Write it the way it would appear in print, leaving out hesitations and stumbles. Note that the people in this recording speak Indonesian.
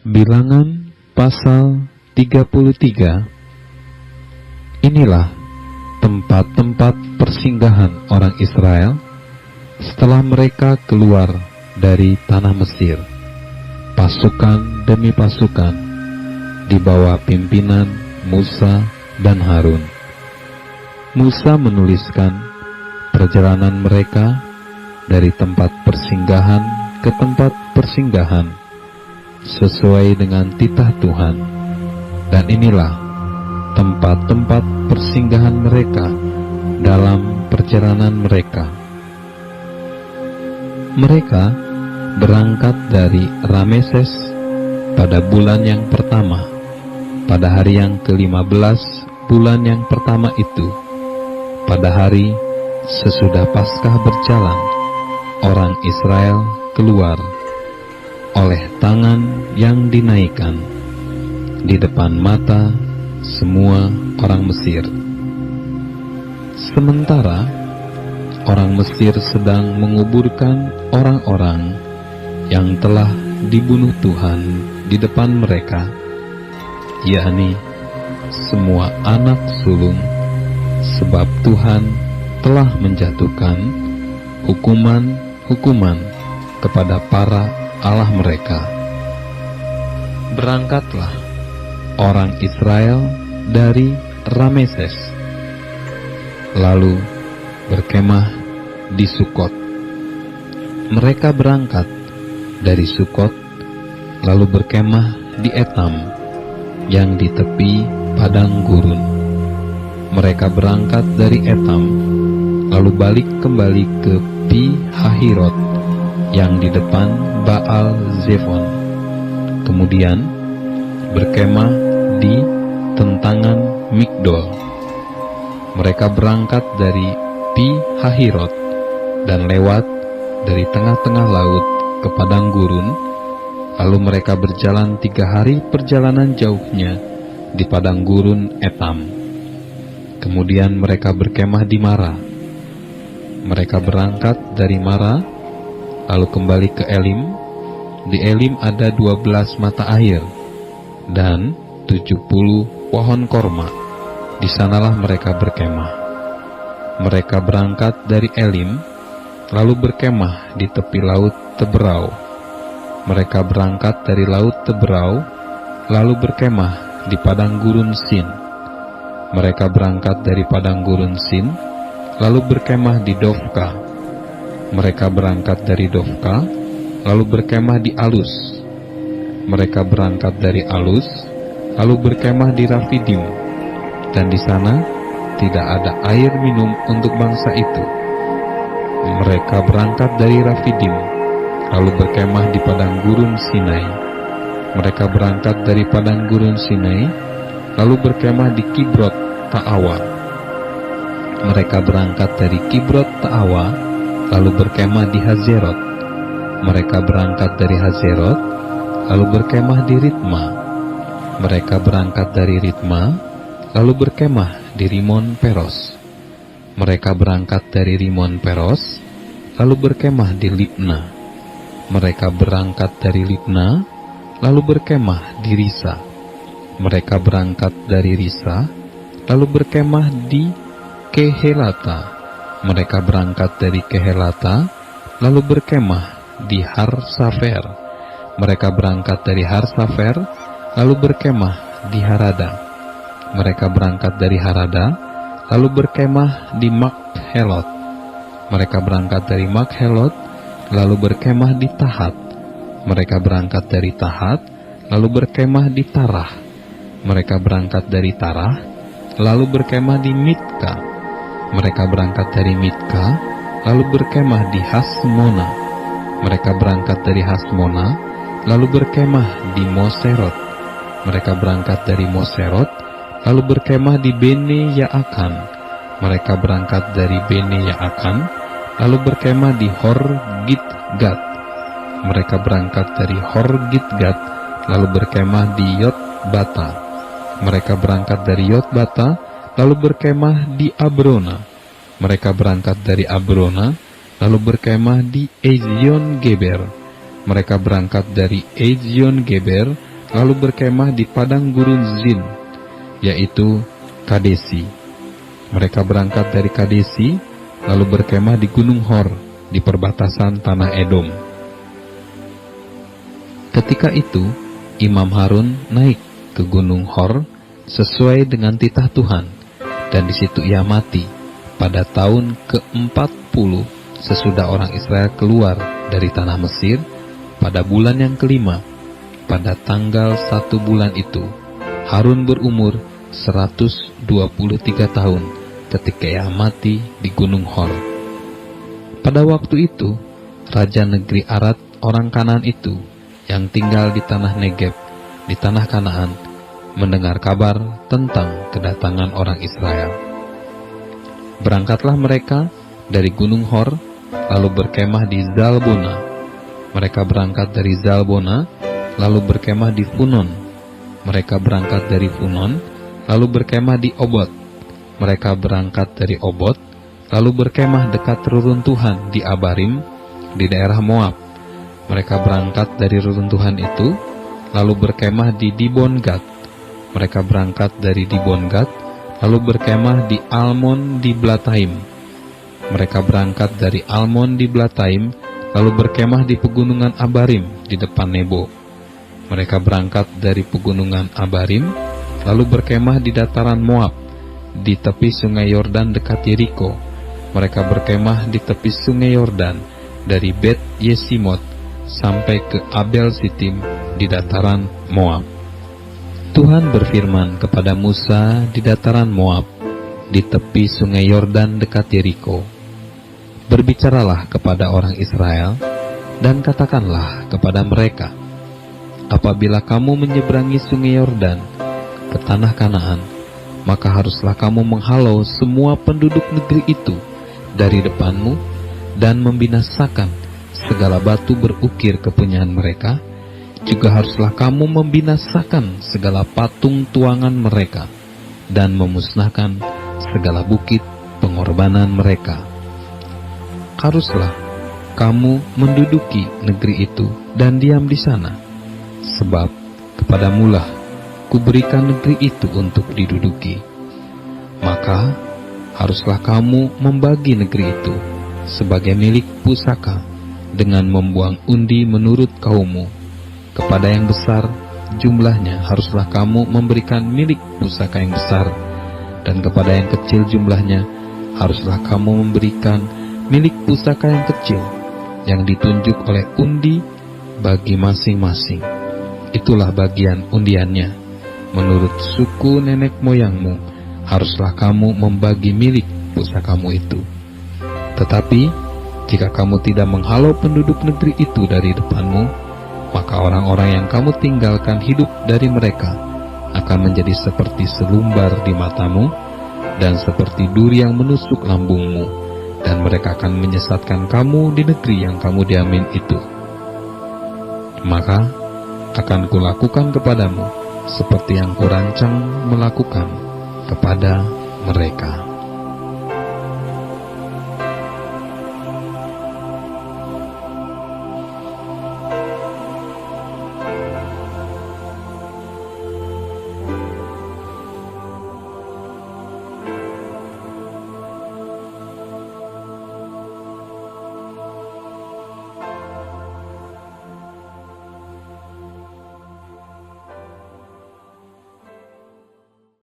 Bilangan pasal 33. Inilah tempat-tempat persinggahan orang Israel setelah mereka keluar dari tanah Mesir, pasukan demi pasukan, di bawah pimpinan Musa dan Harun. Musa menuliskan perjalanan mereka dari tempat persinggahan ke tempat persinggahan sesuai dengan titah Tuhan, dan inilah tempat-tempat persinggahan mereka dalam perjalanan mereka. Mereka berangkat dari Rameses pada bulan yang pertama, pada hari yang ke-15 bulan yang pertama itu, pada hari sesudah Paskah berjalan, orang Israel keluar oleh tangan yang dinaikkan di depan mata semua orang Mesir. Sementara orang Mesir sedang menguburkan orang-orang yang telah dibunuh Tuhan di depan mereka, yakni semua anak sulung, sebab Tuhan telah menjatuhkan hukuman-hukuman kepada para Allah mereka. Berangkatlah orang Israel dari Rameses, lalu berkemah di Sukot. Mereka berangkat dari Sukot, lalu berkemah di Etam, yang di tepi padang gurun. Mereka berangkat dari Etam, lalu balik kembali ke Pi Hahirot, yang di depan Baal Zephon. Kemudian berkemah di tentangan Migdol. Mereka berangkat dari Pi Hahirot dan lewat dari tengah-tengah laut ke padang gurun. Lalu mereka berjalan 3 hari perjalanan jauhnya di padang gurun Etam. Kemudian mereka berkemah di Mara. Mereka berangkat dari Mara lalu kembali ke Elim. Di Elim ada 12 mata air dan 70 pohon korma. Di sanalah mereka berkemah. Mereka berangkat dari Elim, lalu berkemah di tepi laut Teberau. Mereka berangkat dari laut Teberau, lalu berkemah di padang gurun Sin. Mereka berangkat dari padang gurun Sin, lalu berkemah di Dofka. Mereka berangkat dari Dofka, lalu berkemah di Alus. Mereka berangkat dari Alus, lalu berkemah di Rafidim, dan di sana tidak ada air minum untuk bangsa itu. Mereka berangkat dari Rafidim, lalu berkemah di padang gurun Sinai. Mereka berangkat dari padang gurun Sinai, lalu berkemah di Kibrot Ta'awa. Mereka berangkat dari Kibrot Ta'awa, lalu berkemah di Hazerot. Mereka berangkat dari Hazerot, lalu berkemah di Ritma. Mereka berangkat dari Ritma, lalu berkemah di Rimon Peros. Mereka berangkat dari Rimon Peros, lalu berkemah di Libna. Mereka berangkat dari Libna, lalu berkemah di Risa. Mereka berangkat dari Risa, lalu berkemah di Kehelata. Mereka berangkat dari Kehelata, lalu berkemah di Harsafer. Mereka berangkat dari Harsafer, lalu berkemah di Harada. Mereka berangkat dari Harada, lalu berkemah di Makhelot. Mereka berangkat dari Makhelot, lalu berkemah di Tahat. Mereka berangkat dari Tahat, lalu berkemah di Tarah. Mereka berangkat dari Tarah, lalu berkemah di Mitka. Mereka berangkat dari Mitka, lalu berkemah di Hasmona. Mereka berangkat dari Hasmona, lalu berkemah di Moserot. Mereka berangkat dari Moserot, lalu berkemah di Bene Yaakan. Mereka berangkat dari Bene Yaakan, lalu berkemah di Hor Gitgat. Mereka berangkat dari Hor Gitgat, lalu berkemah di Yotbata. Mereka berangkat dari Yotbata, lalu berkemah di Abrona. Mereka berangkat dari Abrona, lalu berkemah di Ezion Geber. Mereka berangkat dari Ezion Geber, lalu berkemah di padang gurun Zin, yaitu Kadesi. Mereka berangkat dari Kadesi, lalu berkemah di Gunung Hor, di perbatasan tanah Edom. Ketika itu, Imam Harun naik ke Gunung Hor sesuai dengan titah Tuhan, dan di situ ia mati pada tahun ke-40 sesudah orang Israel keluar dari tanah Mesir. Pada bulan yang kelima, pada tanggal 1 bulan itu, Harun berumur 123 tahun ketika ia mati di Gunung Hor. Pada waktu itu, raja negeri Arad orang Kanaan itu yang tinggal di tanah Negeb, di tanah Kanaan, mendengar kabar tentang kedatangan orang Israel. Berangkatlah mereka dari Gunung Hor, lalu berkemah di Zalbona. Mereka berangkat dari Zalbona, lalu berkemah di Funon. Mereka berangkat dari Funon, lalu berkemah di Obot. Mereka berangkat dari Obot, lalu berkemah dekat reruntuhan di Abarim, di daerah Moab. Mereka berangkat dari reruntuhan itu, lalu berkemah di Dibon Gad. Mereka berangkat dari Dibon Gad, lalu berkemah di Almon di Blataim. Mereka berangkat dari Almon di Blataim, lalu berkemah di pegunungan Abarim di depan Nebo. Mereka berangkat dari pegunungan Abarim, lalu berkemah di dataran Moab, di tepi sungai Yordan dekat Yeriko. Mereka berkemah di tepi sungai Yordan, dari Bet Yesimot sampai ke Abel Sitim di dataran Moab. Tuhan berfirman kepada Musa di dataran Moab, di tepi sungai Yordan dekat Yeriko. Berbicaralah kepada orang Israel, dan katakanlah kepada mereka, apabila kamu menyeberangi sungai Yordan ke tanah Kanaan, maka haruslah kamu menghalau semua penduduk negeri itu dari depanmu, dan membinasakan segala batu berukir kepunyaan mereka. Juga haruslah kamu membinasakan segala patung tuangan mereka, dan memusnahkan segala bukit pengorbanan mereka. Haruslah kamu menduduki negeri itu dan diam di sana, sebab kepadamulah kuberikan negeri itu untuk diduduki. Maka haruslah kamu membagi negeri itu sebagai milik pusaka dengan membuang undi menurut kaummu. Kepada yang besar jumlahnya haruslah kamu memberikan milik pusaka yang besar, dan kepada yang kecil jumlahnya haruslah kamu memberikan milik pusaka yang kecil, yang ditunjuk oleh undi bagi masing-masing. Itulah bagian undiannya. Menurut suku nenek moyangmu, haruslah kamu membagi milik pusakamu itu. Tetapi, jika kamu tidak menghalau penduduk negeri itu dari depanmu, maka orang-orang yang kamu tinggalkan hidup dari mereka akan menjadi seperti selumbar di matamu, dan seperti duri yang menusuk lambungmu, dan mereka akan menyesatkan kamu di negeri yang kamu diamin itu. Maka akan kulakukan kepadamu seperti yang kurancang melakukan kepada mereka.